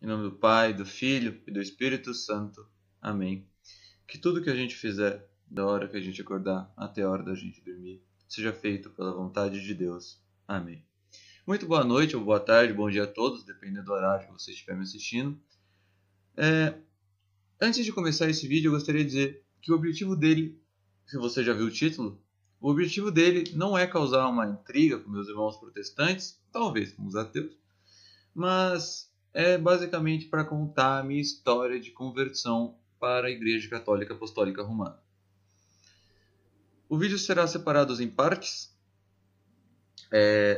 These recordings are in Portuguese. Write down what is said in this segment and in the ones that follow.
Em nome do Pai, do Filho e do Espírito Santo. Amém. Que tudo que a gente fizer, da hora que a gente acordar até a hora da gente dormir, seja feito pela vontade de Deus. Amém. Muito boa noite, ou boa tarde, bom dia a todos, dependendo do horário que você estiver me assistindo. Antes de começar esse vídeo, eu gostaria de dizer que o objetivo dele, se você já viu o título, o objetivo dele não é causar uma intriga com meus irmãos protestantes, talvez com os ateus, mas é basicamente para contar a minha história de conversão para a Igreja Católica Apostólica Romana. O vídeo será separado em partes,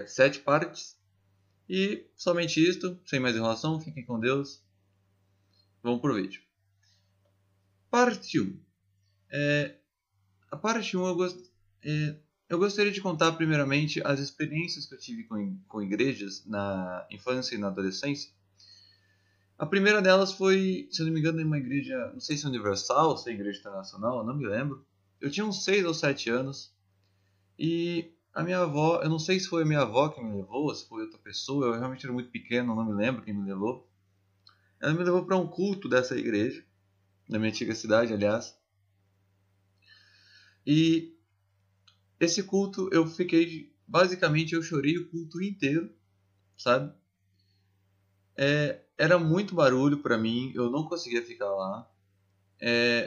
7 partes, e somente isto, sem mais enrolação, fiquem com Deus. Vamos pro vídeo. Parte 1. A parte 1 eu gostaria de contar primeiramente as experiências que eu tive com igrejas na infância e na adolescência. A primeira delas foi, se eu não me engano, em uma igreja, não sei se é universal ou se é igreja internacional, eu não me lembro. Eu tinha uns 6 ou 7 anos e a minha avó, eu não sei se foi a minha avó que me levou, ou se foi outra pessoa, eu realmente era muito pequeno, não me lembro quem me levou. Ela me levou para um culto dessa igreja, na minha antiga cidade, aliás. E esse culto eu fiquei, basicamente eu chorei o culto inteiro, sabe? Era muito barulho para mim, eu não conseguia ficar lá.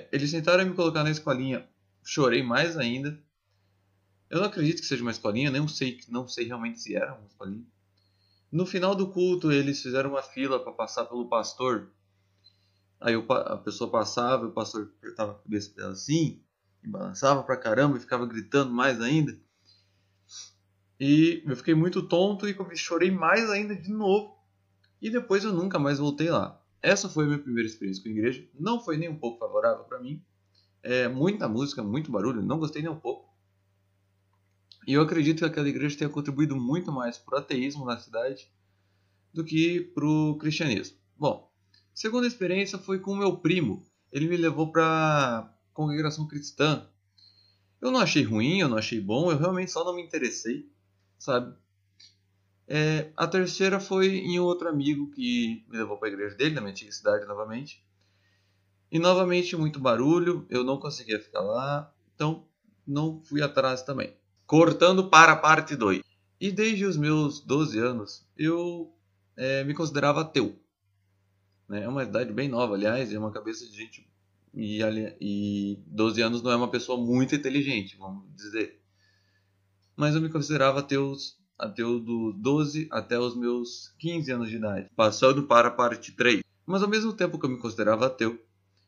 Eles tentaram me colocar na escolinha, chorei mais ainda. Eu não acredito que seja uma escolinha, não sei realmente se era uma escolinha. No final do culto, eles fizeram uma fila para passar pelo pastor. Aí a pessoa passava, o pastor apertava a cabeça dela assim, e balançava pra caramba e ficava gritando mais ainda. E eu fiquei muito tonto e chorei mais ainda de novo. E depois eu nunca mais voltei lá. Essa foi a minha primeira experiência com a igreja. Não foi nem um pouco favorável para mim. Muita música, muito barulho, não gostei nem um pouco. E eu acredito que aquela igreja tenha contribuído muito mais para o ateísmo na cidade do que para o cristianismo. Bom, a segunda experiência foi com o meu primo. Ele me levou para a congregação cristã. Eu não achei ruim, eu não achei bom, eu realmente só não me interessei, sabe? A terceira foi em um outro amigo que me levou para a igreja dele, na minha antiga cidade novamente. E novamente muito barulho, eu não conseguia ficar lá, então não fui atrás também. Cortando para a parte 2. E desde os meus 12 anos eu me considerava ateu. É uma idade bem nova, aliás, é uma cabeça de gente. E 12 anos não é uma pessoa muito inteligente, vamos dizer. Mas eu me considerava ateu dos 12 até os meus 15 anos de idade. Passando para a parte 3. Mas ao mesmo tempo que eu me considerava ateu,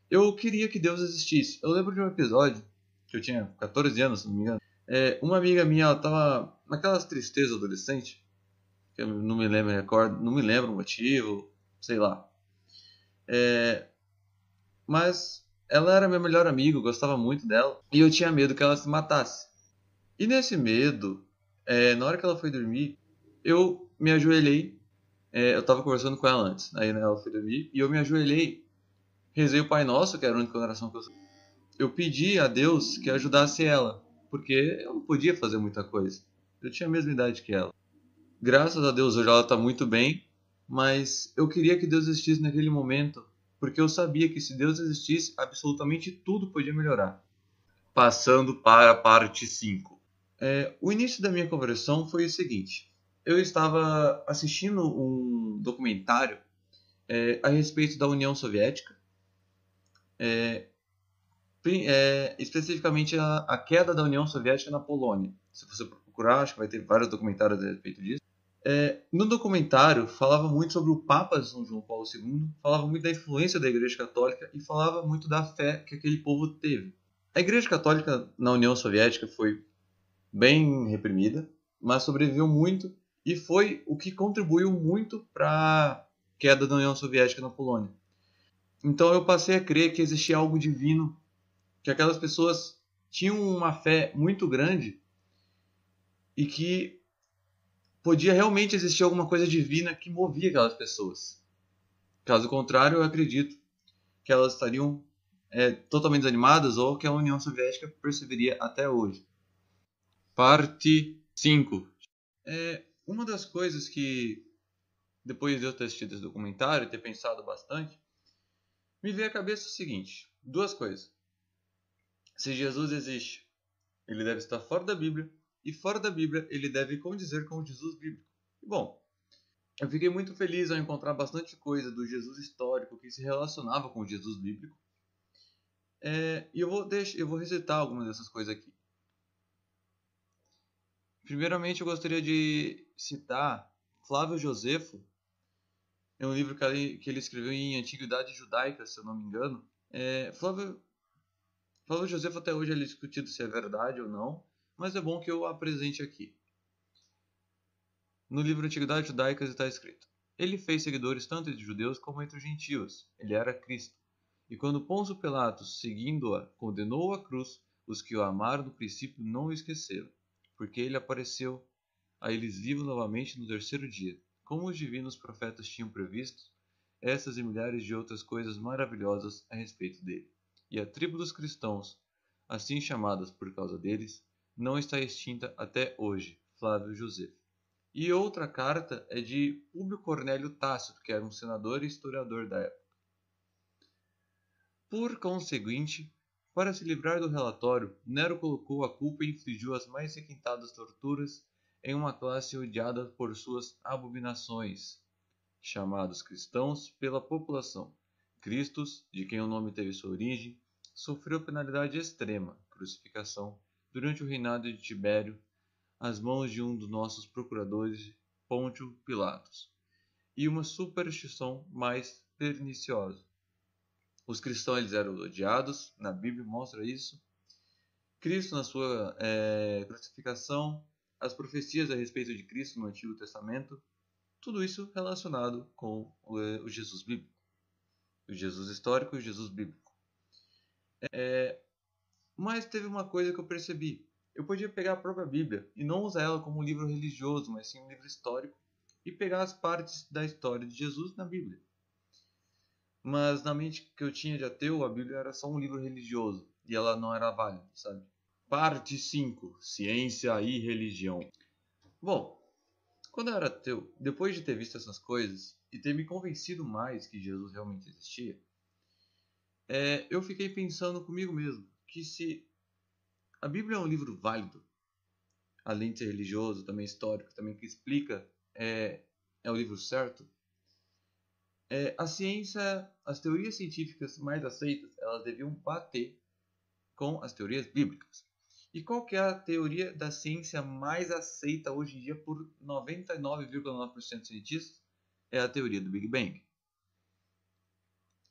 eu queria que Deus existisse. Eu lembro de um episódio, que eu tinha 14 anos, se não me engano. Uma amiga minha, ela tava naquelas tristezas adolescentes, que eu não me lembro, não me lembro o motivo, sei lá. Mas ela era minha melhor amiga, eu gostava muito dela, e eu tinha medo que ela se matasse. E nesse medo, na hora que ela foi dormir, eu me ajoelhei. Eu tava conversando com ela antes, aí ela foi dormir, e eu me ajoelhei, rezei o Pai Nosso, que era a única oração que eu pedi a Deus que ajudasse ela, porque eu não podia fazer muita coisa. Eu tinha a mesma idade que ela. Graças a Deus hoje ela está muito bem, mas eu queria que Deus existisse naquele momento, porque eu sabia que se Deus existisse, absolutamente tudo podia melhorar. Passando para a parte 5. O início da minha conversão foi o seguinte. Eu estava assistindo um documentário a respeito da União Soviética, especificamente a queda da União Soviética na Polônia. Se você procurar, acho que vai ter vários documentários a respeito disso. No documentário, falava muito sobre o Papa São João Paulo II, falava muito da influência da Igreja Católica e falava muito da fé que aquele povo teve. A Igreja Católica na União Soviética foi bem reprimida, mas sobreviveu muito e foi o que contribuiu muito para a queda da União Soviética na Polônia. Então eu passei a crer que existia algo divino, que aquelas pessoas tinham uma fé muito grande e que podia realmente existir alguma coisa divina que movia aquelas pessoas. Caso contrário, eu acredito que elas estariam totalmente desanimadas ou que a União Soviética perseveria até hoje. Parte 5. Uma das coisas que depois de eu ter assistido esse documentário e ter pensado bastante, me veio à cabeça o seguinte: duas coisas. Se Jesus existe, ele deve estar fora da Bíblia, e fora da Bíblia ele deve condizer com o Jesus bíblico. Bom, eu fiquei muito feliz ao encontrar bastante coisa do Jesus histórico que se relacionava com o Jesus bíblico. E eu vou recitar algumas dessas coisas aqui. Primeiramente, eu gostaria de citar Flávio Josefo. É um livro que ele escreveu em Antiguidade Judaica, se eu não me engano. Flávio Josefo até hoje é discutido se é verdade ou não, mas é bom que eu apresente aqui. No livro Antiguidade Judaica está escrito: Ele fez seguidores tanto entre judeus como entre os gentios. Ele era Cristo. E quando Pôncio Pilatos, seguindo-a, condenou à cruz, os que o amaram no princípio não o esqueceram, porque ele apareceu a eles vivo novamente no terceiro dia, como os divinos profetas tinham previsto, essas e milhares de outras coisas maravilhosas a respeito dele. E a tribo dos cristãos, assim chamadas por causa deles, não está extinta até hoje. Flávio Josefo. E outra carta é de Públio Cornélio Tácito, que era um senador e historiador da época. Por conseguinte, para se livrar do relatório, Nero colocou a culpa e infligiu as mais requintadas torturas em uma classe odiada por suas abominações, chamados cristãos pela população. Cristos, de quem o nome teve sua origem, sofreu penalidade extrema, crucificação, durante o reinado de Tibério, às mãos de um dos nossos procuradores, Pôncio Pilatos, e uma superstição mais perniciosa. Os cristãos eles eram odiados, na Bíblia mostra isso. Cristo, na sua crucificação, as profecias a respeito de Cristo no Antigo Testamento, tudo isso relacionado com o Jesus bíblico, o Jesus histórico e o Jesus bíblico. Mas teve uma coisa que eu percebi. Eu podia pegar a própria Bíblia e não usar ela como um livro religioso, mas sim um livro histórico, e pegar as partes da história de Jesus na Bíblia. Mas na mente que eu tinha de ateu, a Bíblia era só um livro religioso e ela não era válida, sabe? Parte 5: Ciência e Religião. Bom, quando eu era ateu, depois de ter visto essas coisas e ter me convencido mais que Jesus realmente existia, eu fiquei pensando comigo mesmo que se a Bíblia é um livro válido, além de ser religioso, também histórico, também que explica, é o livro certo, a ciência, as teorias científicas mais aceitas, elas deviam bater com as teorias bíblicas. E qual que é a teoria da ciência mais aceita hoje em dia por 99,9% de cientistas? É a teoria do Big Bang.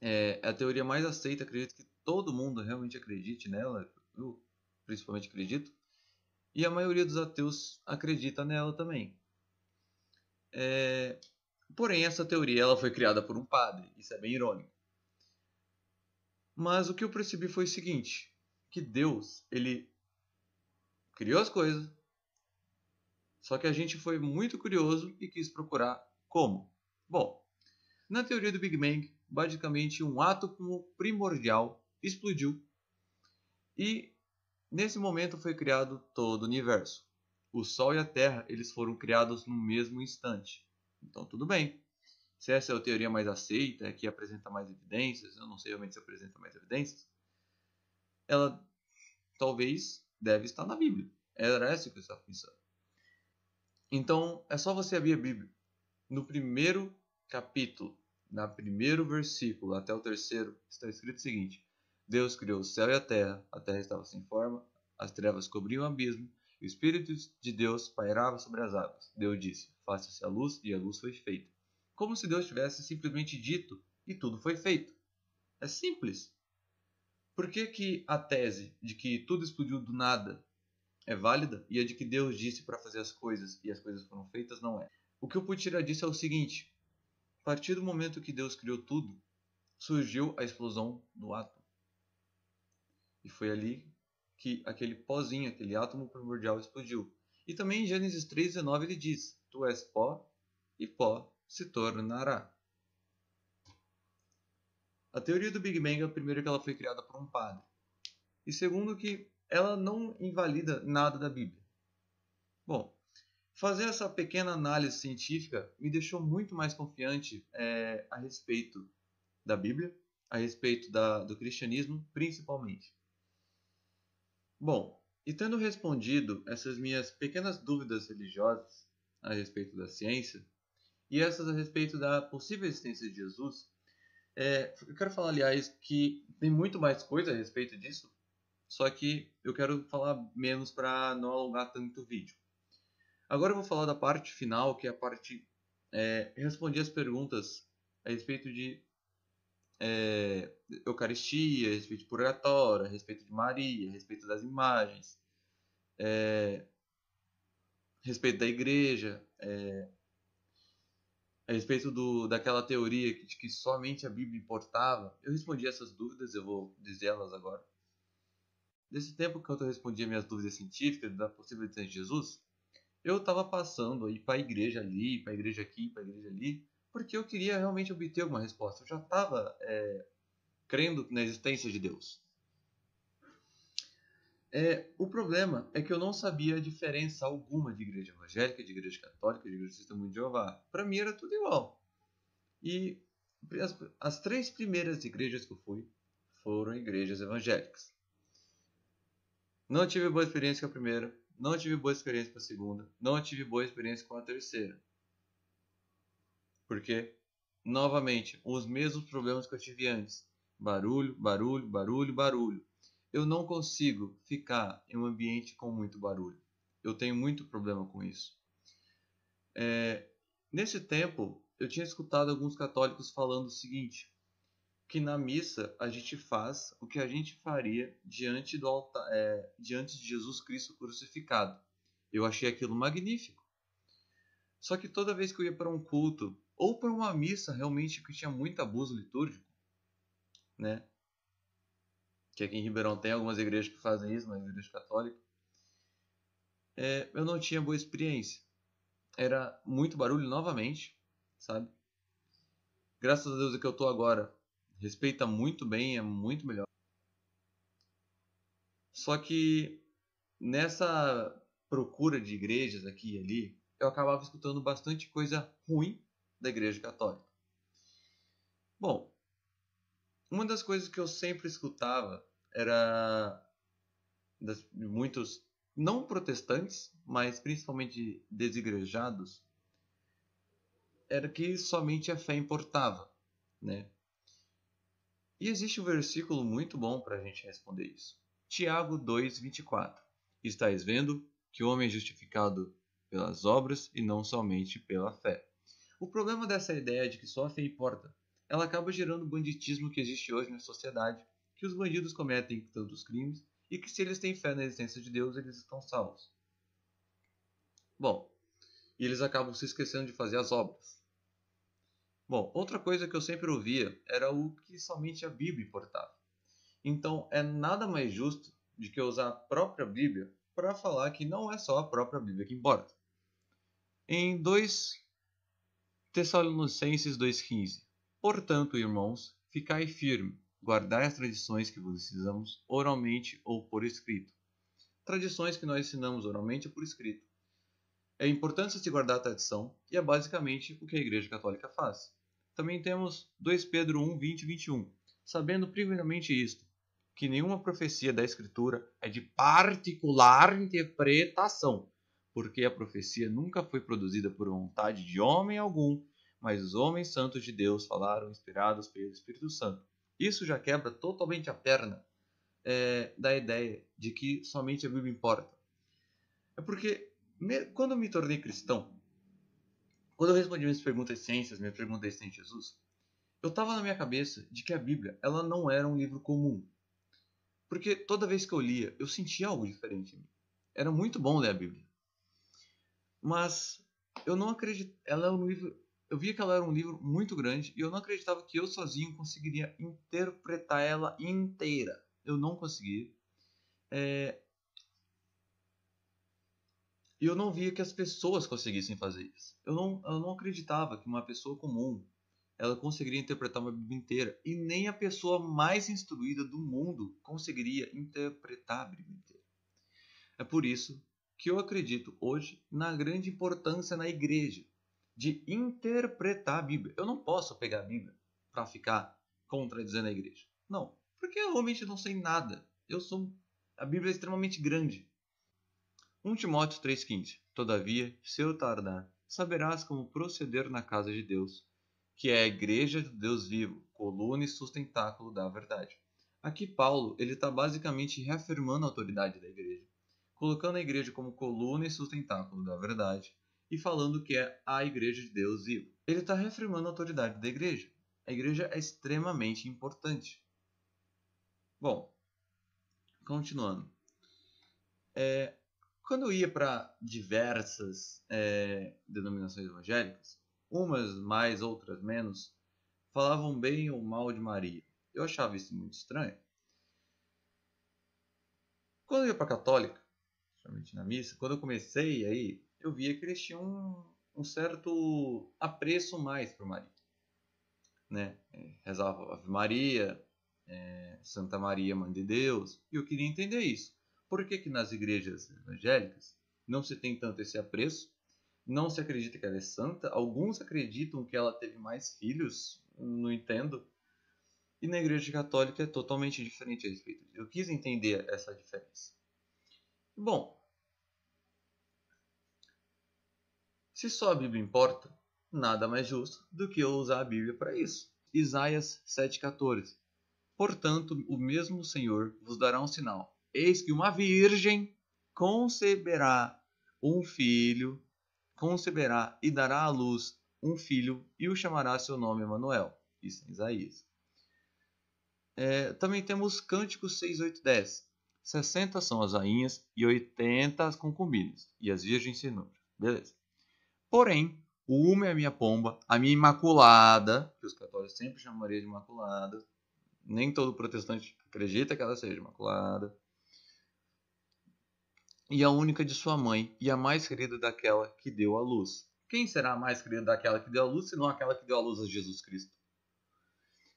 É a teoria mais aceita, acredito que todo mundo realmente acredite nela, eu principalmente acredito, e a maioria dos ateus acredita nela também. Porém, essa teoria ela foi criada por um padre, isso é bem irônico. Mas o que eu percebi foi o seguinte, que Deus, ele criou as coisas, só que a gente foi muito curioso e quis procurar como. Bom, na teoria do Big Bang, basicamente um átomo primordial explodiu e nesse momento foi criado todo o universo. O Sol e a Terra eles foram criados no mesmo instante. Então tudo bem. Se essa é a teoria mais aceita, que apresenta mais evidências, eu não sei realmente se apresenta mais evidências, ela talvez deve estar na Bíblia. Era essa que eu estava pensando. Então é só você abrir a Bíblia. No primeiro capítulo, no primeiro versículo até o terceiro, está escrito o seguinte: Deus criou o céu e a terra estava sem forma, as trevas cobriam o abismo, e o Espírito de Deus pairava sobre as águas. Deus disse: faça-se a luz, e a luz foi feita. Como se Deus tivesse simplesmente dito e tudo foi feito. É simples. Por que, que a tese de que tudo explodiu do nada é válida e a de que Deus disse para fazer as coisas e as coisas foram feitas não é? O que eu pude tirar disso é o seguinte: a partir do momento que Deus criou tudo, surgiu a explosão do átomo. E foi ali que aquele pozinho, aquele átomo primordial explodiu. E também em Gênesis 3,19 ele diz: Tu és pó e pó se tornará. A teoria do Big Bang é primeiro que ela foi criada por um padre. E segundo que ela não invalida nada da Bíblia. Bom, Fazer essa pequena análise científica me deixou muito mais confiante a respeito da Bíblia, a respeito do cristianismo, principalmente. Bom, e tendo respondido essas minhas pequenas dúvidas religiosas a respeito da ciência, e essas a respeito da possível existência de Jesus, eu quero falar, aliás, que tem muito mais coisa a respeito disso, só que eu quero falar menos para não alongar tanto o vídeo. Agora eu vou falar da parte final, que é a parte... responder as perguntas a respeito de Eucaristia, a respeito de purgatório, a respeito de Maria, a respeito das imagens, a respeito da igreja, a respeito daquela teoria de que somente a Bíblia importava. Eu respondi essas dúvidas, eu vou dizer elas agora. Nesse tempo que eu respondia minhas dúvidas científicas da possível existência de Jesus, eu estava passando aí para a igreja ali, para a igreja aqui, para a igreja ali, porque eu queria realmente obter alguma resposta. Eu já estava crendo na existência de Deus. O problema é que eu não sabia a diferença alguma de igreja evangélica, de igreja católica, de igreja testemunho de Jeová. Para mim era tudo igual. E as 3 primeiras igrejas que eu fui foram igrejas evangélicas. Não tive boa experiência com a primeira, não tive boa experiência com a segunda, não tive boa experiência com a terceira. Porque, novamente, os mesmos problemas que eu tive antes. Barulho, barulho, barulho, barulho. Eu não consigo ficar em um ambiente com muito barulho. Eu tenho muito problema com isso. Nesse tempo, eu tinha escutado alguns católicos falando o seguinte, que na missa a gente faz o que a gente faria diante do altar, diante de Jesus Cristo crucificado. Eu achei aquilo magnífico. Só que toda vez que eu ia para um culto ou para uma missa realmente que tinha muito abuso litúrgico, né? Que aqui em Ribeirão tem algumas igrejas que fazem isso, mas igreja católica, eu não tinha boa experiência. Era muito barulho novamente, sabe? Graças a Deus, o que eu estou agora respeita muito bem, é muito melhor. Só que nessa procura de igrejas aqui e ali, eu acabava escutando bastante coisa ruim da igreja católica. Bom, uma das coisas que eu sempre escutava era de muitos, não protestantes, mas principalmente desigrejados, era que somente a fé importava, né? E existe um versículo muito bom para a gente responder isso. Tiago 2:24. Estais vendo que o homem é justificado pelas obras e não somente pela fé. O problema dessa ideia de que só a fé importa, ela acaba gerando o banditismo que existe hoje na sociedade, que os bandidos cometem tantos crimes e que se eles têm fé na existência de Deus, eles estão salvos. Bom, e eles acabam se esquecendo de fazer as obras. Bom, outra coisa que eu sempre ouvia era o que somente a Bíblia importava. Então, é nada mais justo de que eu usar a própria Bíblia para falar que não é só a própria Bíblia que importa. Em 2 Tessalonicenses 2,15. Portanto, irmãos, ficai firme, guardai as tradições que vos ensinamos oralmente ou por escrito. Tradições que nós ensinamos oralmente ou por escrito. É importante se guardar a tradição e é basicamente o que a Igreja Católica faz. Também temos 2 Pedro 1, 20 e 21. Sabendo primeiramente isto, que nenhuma profecia da Escritura é de particular interpretação, porque a profecia nunca foi produzida por vontade de homem algum, mas os homens santos de Deus falaram inspirados pelo Espírito Santo. Isso já quebra totalmente a perna da ideia de que somente a Bíblia importa. É porque quando eu me tornei cristão, quando eu respondi minhas perguntas de ciências, minhas perguntas de Jesus, eu estava na minha cabeça de que a Bíblia ela não era um livro comum. Porque toda vez que eu lia, eu sentia algo diferente em mim. Era muito bom ler a Bíblia. Mas eu não acredito. Ela é um livro. Eu via que ela era um livro muito grande e eu não acreditava que eu sozinho conseguiria interpretar ela inteira. Eu não conseguia. E eu não via que as pessoas conseguissem fazer isso. Eu não acreditava que uma pessoa comum ela conseguiria interpretar uma Bíblia inteira. E nem a pessoa mais instruída do mundo conseguiria interpretar a Bíblia inteira. É por isso que eu acredito hoje na grande importância na igreja de interpretar a Bíblia. Eu não posso pegar a Bíblia para ficar contradizendo a igreja. Não, porque eu realmente não sei nada. A Bíblia é extremamente grande. 1 Timóteo 3,15. Todavia, se eu tardar, saberás como proceder na casa de Deus, que é a igreja do Deus vivo, coluna e sustentáculo da verdade. Aqui Paulo ele está basicamente reafirmando a autoridade da igreja, colocando a igreja como coluna e sustentáculo da verdade e falando que é a igreja de Deus vivo. Ele está reafirmando a autoridade da igreja. A igreja é extremamente importante. Bom, continuando. Quando eu ia para diversas denominações evangélicas, umas mais, outras menos, falavam bem ou mal de Maria. Eu achava isso muito estranho. Quando eu ia para a católica, principalmente na missa, quando eu comecei aí, eu via que eles tinham um certo apreço mais por Maria. Né? Rezava Ave Maria, Santa Maria, Mãe de Deus, e eu queria entender isso. Por que nas igrejas evangélicas não se tem tanto esse apreço? Não se acredita que ela é santa? Alguns acreditam que ela teve mais filhos, não entendo. E na igreja católica é totalmente diferente a respeito disso. Eu quis entender essa diferença. Bom, se só a Bíblia importa, nada mais justo do que eu usar a Bíblia para isso. Isaías 7,14. Portanto, o mesmo Senhor vos dará um sinal. Eis que uma virgem conceberá e dará à luz um filho e o chamará seu nome Emanuel. Isso em Isaías. Também temos Cânticos 6, 8, 10. 60 são as rainhas e 80 as concubinas e as virgens sem número. Beleza. Porém, uma é a minha pomba, a minha imaculada, que os católicos sempre chamariam de imaculada. Nem todo protestante acredita que ela seja imaculada. E a única de sua mãe, e a mais querida daquela que deu à luz. Quem será a mais querida daquela que deu à luz, senão aquela que deu à luz a Jesus Cristo?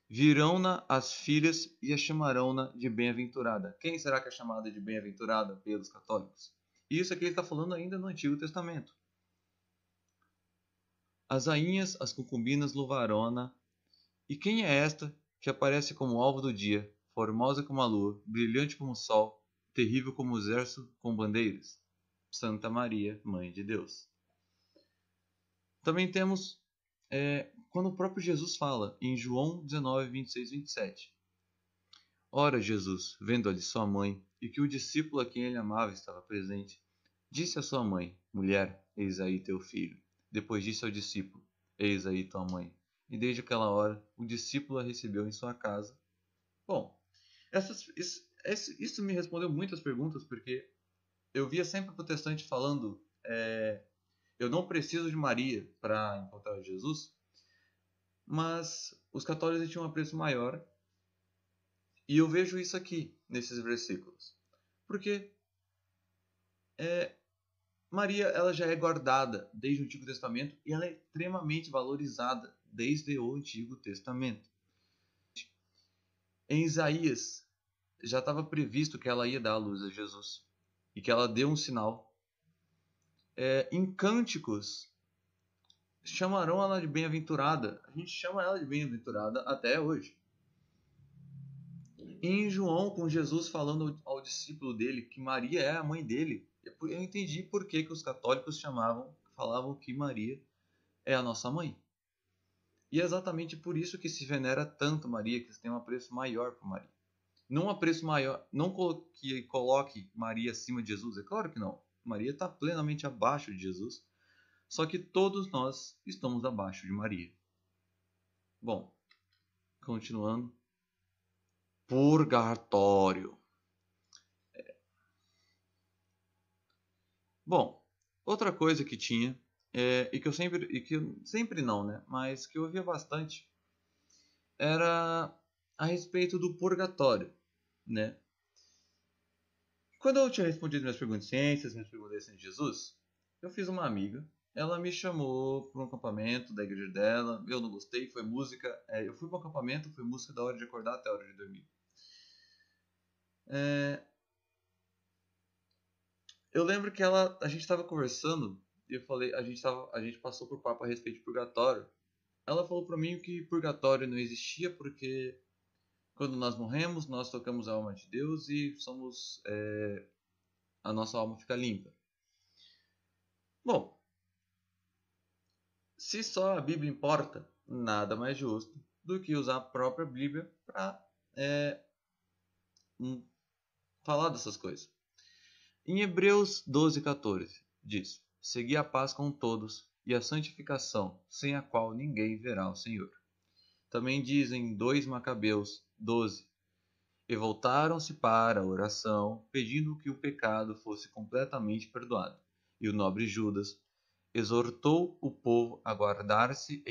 Virão-na as filhas e a chamarão-na de bem-aventurada. Quem será que é chamada de bem-aventurada pelos católicos? Isso aqui ele está falando ainda no Antigo Testamento. As rainhas, as concubinas louvarão-na. E quem é esta que aparece como alvo do dia, formosa como a lua, brilhante como o sol, terrível como o exército com bandeiras? Santa Maria, Mãe de Deus. Também temos quando o próprio Jesus fala, em João 19, 26, 27. Ora, Jesus, vendo ali sua mãe, e que o discípulo a quem ele amava estava presente, disse à sua mãe, mulher, eis aí teu filho. Depois disse ao discípulo, eis aí tua mãe. E desde aquela hora, o discípulo a recebeu em sua casa. Bom, isso me respondeu muitas perguntas, porque eu via sempre o protestante falando eu não preciso de Maria para encontrar Jesus, mas os católicos tinham um apreço maior, e eu vejo isso aqui, nesses versículos. Porque Maria ela já é guardada desde o Antigo Testamento e ela é extremamente valorizada desde o Antigo Testamento. Em Isaías já estava previsto que ela ia dar a luz a Jesus e que ela deu um sinal. Em Cânticos chamarão ela de bem-aventurada. A gente chama ela de bem-aventurada até hoje. Em João, com Jesus falando ao discípulo dele que Maria é a mãe dele, eu entendi por que os católicos falavam que Maria é a nossa mãe. E é exatamente por isso que se venera tanto Maria, que se tem um apreço maior por Maria. Não um apreço maior, não que coloque Maria acima de Jesus, é claro que não. Maria está plenamente abaixo de Jesus, só que todos nós estamos abaixo de Maria. Bom, continuando. Purgatório. Bom, outra coisa que tinha, e que eu sempre não, né? Mas que eu ouvia bastante, era a respeito do purgatório, né? Quando eu tinha respondido minhas perguntas de ciências, minhas perguntas de Jesus, eu fiz uma amiga, ela me chamou para um acampamento da igreja dela, eu não gostei, foi música, eu fui para um acampamento, foi música da hora de acordar até a hora de dormir. Eu lembro que a gente estava conversando e eu falei, a gente passou por papo a respeito de purgatório. Ela falou para mim que purgatório não existia porque quando nós morremos, nós tocamos a alma de Deus e a nossa alma fica limpa. Bom, se só a Bíblia importa, nada mais justo do que usar a própria Bíblia para falar dessas coisas. Em Hebreus 12:14 diz: Segui a paz com todos e a santificação, sem a qual ninguém verá o Senhor. Também diz em 2 Macabeus 12: E voltaram-se para a oração, pedindo que o pecado fosse completamente perdoado. E o nobre Judas exortou o povo a guardar-se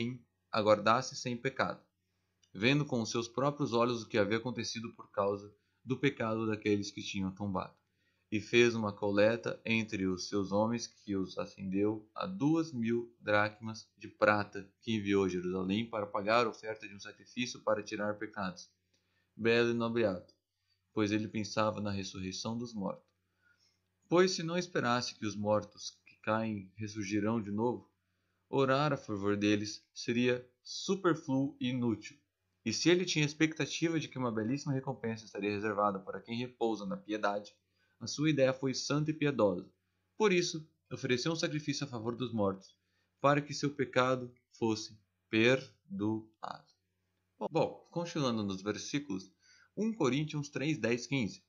sem pecado, vendo com os seus próprios olhos o que havia acontecido por causa do pecado daqueles que tinham tombado. E fez uma coleta entre os seus homens, que os acendeu a 2.000 dracmas de prata, que enviou a Jerusalém para pagar a oferta de um sacrifício para tirar pecados. Belo e nobre ato, pois ele pensava na ressurreição dos mortos. Pois se não esperasse que os mortos que caem ressurgirão de novo, orar a favor deles seria superfluo e inútil. E se ele tinha expectativa de que uma belíssima recompensa estaria reservada para quem repousa na piedade, a sua ideia foi santa e piedosa. Por isso, ofereceu um sacrifício a favor dos mortos, para que seu pecado fosse perdoado. Bom, continuando nos versículos 1 Coríntios 3, 10, 15.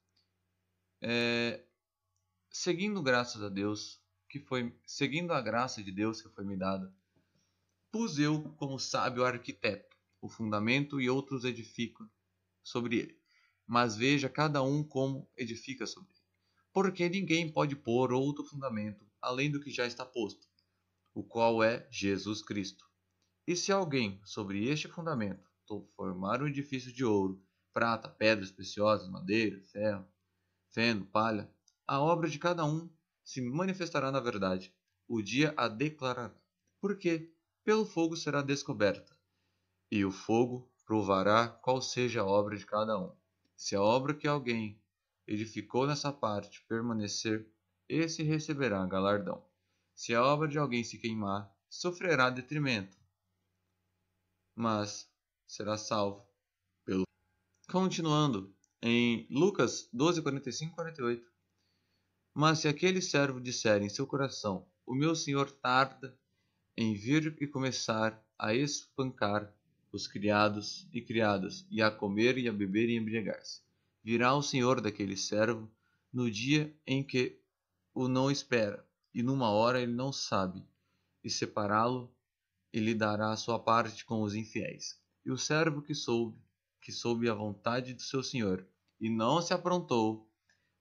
Seguindo a graça de Deus que foi me dada, pus eu como sábio arquiteto o fundamento e outros edificam sobre ele. Mas veja cada um como edifica sobre ele. Porque ninguém pode pôr outro fundamento além do que já está posto, o qual é Jesus Cristo. E se alguém sobre este fundamento formar um edifício de ouro, prata, pedras preciosas, madeira, ferro, feno, palha, a obra de cada um se manifestará na verdade. O dia a declarará. Porque pelo fogo será descoberta, e o fogo provará qual seja a obra de cada um. Se a obra que alguém edificou nessa parte permanecer, esse receberá galardão. Se a obra de alguém se queimar, sofrerá detrimento, mas será salvo pelo. Continuando, em Lucas 12, 45 e 48. Mas se aquele servo disser em seu coração: O meu senhor tarda em vir e começar a espancar os criados e criadas, e a comer e a beber e embriagar-se, virá o senhor daquele servo no dia em que o não espera, e numa hora ele não sabe, e separá-lo e lhe dará a sua parte com os infiéis. E o servo que soube a vontade do seu senhor, e não se aprontou,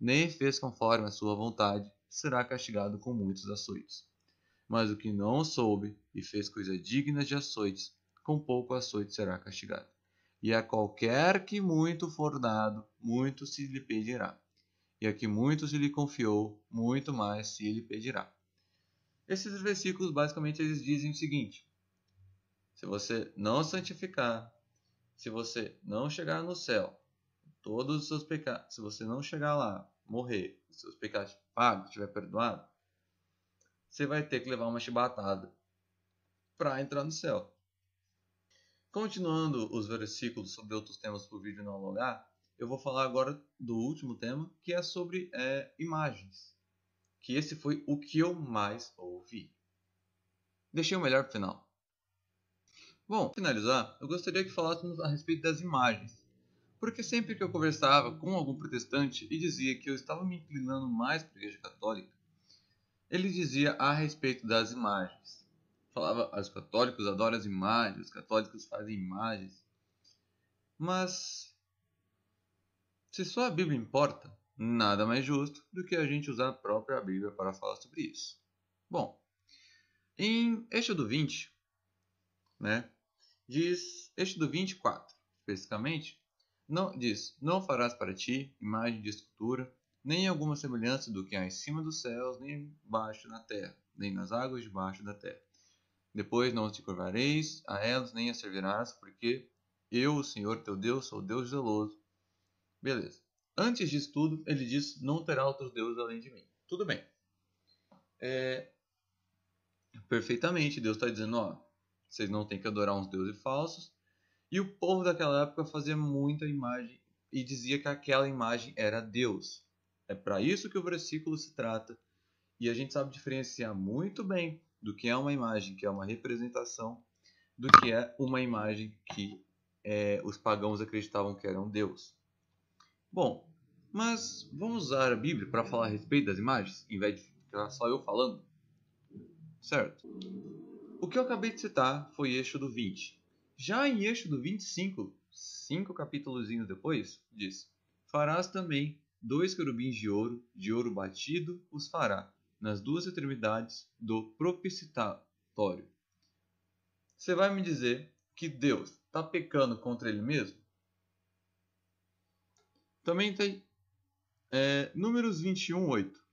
nem fez conforme a sua vontade, será castigado com muitos açoites. Mas o que não soube e fez coisa digna de açoites, com pouco açoite será castigado. E a qualquer que muito for dado, muito se lhe pedirá. E a que muito se lhe confiou, muito mais se lhe pedirá. Esses versículos basicamente eles dizem o seguinte: se você não santificar, se você não chegar no céu, todos os seus pecados, se você não chegar lá, morrer, os seus pecados pagos, estiver perdoado, você vai ter que levar uma chibatada para entrar no céu. Continuando os versículos sobre outros temas para o vídeo não alongar, eu vou falar agora do último tema, que é sobre imagens. Que esse foi o que eu mais ouvi. Deixei o melhor para o final. Bom, para finalizar, eu gostaria que falássemos a respeito das imagens. Porque sempre que eu conversava com algum protestante e dizia que eu estava me inclinando mais para a Igreja Católica, ele dizia a respeito das imagens. Falava, os católicos adoram as imagens, os católicos fazem imagens. Mas, se só a Bíblia importa, nada mais justo do que a gente usar a própria Bíblia para falar sobre isso. Bom, em Êxodo 20, diz, Êxodo 24, especificamente, não farás para ti imagem de escultura, nem alguma semelhança do que há em cima dos céus, nem embaixo na terra, nem nas águas debaixo da terra. Depois não te curvareis a elas, nem as servirás, porque eu, o Senhor teu Deus, sou Deus zeloso. Beleza. Antes disso tudo, ele diz, não terá outros deuses além de mim. Tudo bem. Perfeitamente, Deus está dizendo, ó, vocês não têm que adorar uns deuses falsos. E o povo daquela época fazia muita imagem e dizia que aquela imagem era Deus. É para isso que o versículo se trata. E a gente sabe diferenciar muito bem do que é uma imagem, que é uma representação, do que é uma imagem que os pagãos acreditavam que era um Deus. Bom, mas vamos usar a Bíblia para falar a respeito das imagens, em vez de ficar só eu falando? Certo? O que eu acabei de citar foi Êxodo 20. Já em Êxodo 25, 5 capítulos depois, diz: Farás também 2 querubins de ouro batido os fará, nas 2 extremidades do propiciatório. Você vai me dizer que Deus está pecando contra ele mesmo? Também tem Números 21, 8.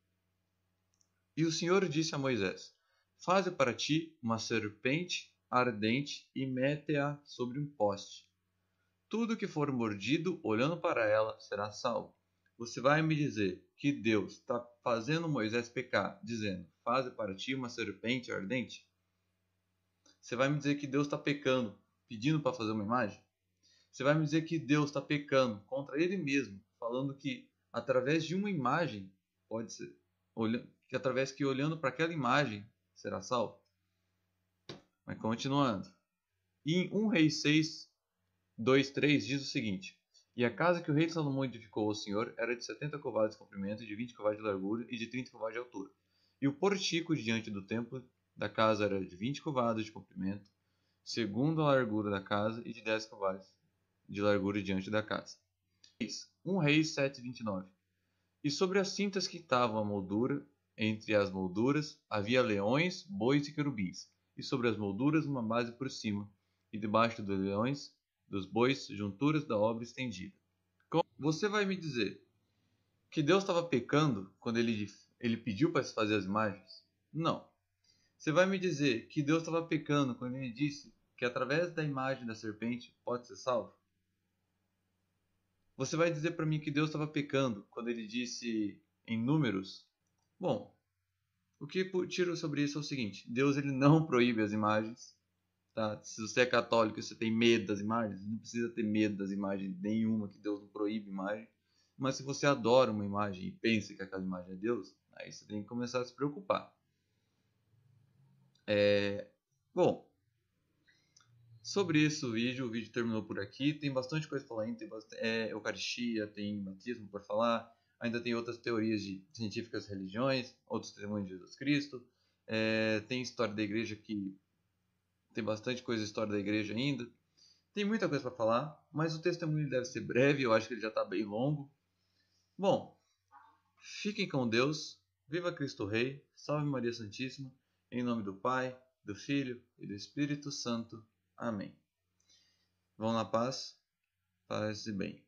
E o Senhor disse a Moisés: Faze para ti uma serpente ardente e mete-a sobre um poste. Tudo que for mordido, olhando para ela, será salvo. Você vai me dizer que Deus está fazendo Moisés pecar, dizendo: Faze para ti uma serpente ardente? Você vai me dizer que Deus está pecando, pedindo para fazer uma imagem? Você vai me dizer que Deus está pecando contra ele mesmo, falando que através de uma imagem, pode ser, que através que olhando para aquela imagem será salvo? Mas continuando. E em 1 Reis 6, 2, 3 diz o seguinte: E a casa que o rei Salomão edificou ao Senhor era de 70 covados de comprimento, de 20 covados de largura e de 30 covados de altura. E o pórtico diante do templo da casa era de 20 covados de comprimento, segundo a largura da casa, e de 10 covados de largura diante da casa. 1 Reis 7:29. E sobre as cintas que estavam a moldura, entre as molduras, havia leões, bois e querubins. E sobre as molduras uma base por cima, e debaixo dos leões, dos bois, junturas da obra estendida. Você vai me dizer que Deus estava pecando quando ele pediu para se fazer as imagens? Não. Você vai me dizer que Deus estava pecando quando ele disse que através da imagem da serpente pode ser salvo? Você vai dizer para mim que Deus estava pecando quando ele disse em Números? Bom, o que eu tiro sobre isso é o seguinte: Deus ele não proíbe as imagens. Tá? Se você é católico e você tem medo das imagens, não precisa ter medo das imagens nenhuma, que Deus não proíbe imagem. Mas se você adora uma imagem e pensa que aquela imagem é Deus, aí você tem que começar a se preocupar. Bom, sobre isso o vídeo terminou por aqui. Tem bastante coisa para falar ainda, tem Eucaristia, tem batismo por falar, ainda tem outras teorias científicas de religiões, outros testemunhos de Jesus Cristo, tem história da igreja que tem bastante coisa de história da igreja ainda. Tem muita coisa para falar, mas o testemunho deve ser breve, eu acho que ele já está bem longo. Bom, fiquem com Deus, viva Cristo Rei, salve Maria Santíssima, em nome do Pai, do Filho e do Espírito Santo. Amém. Vão na paz e bem.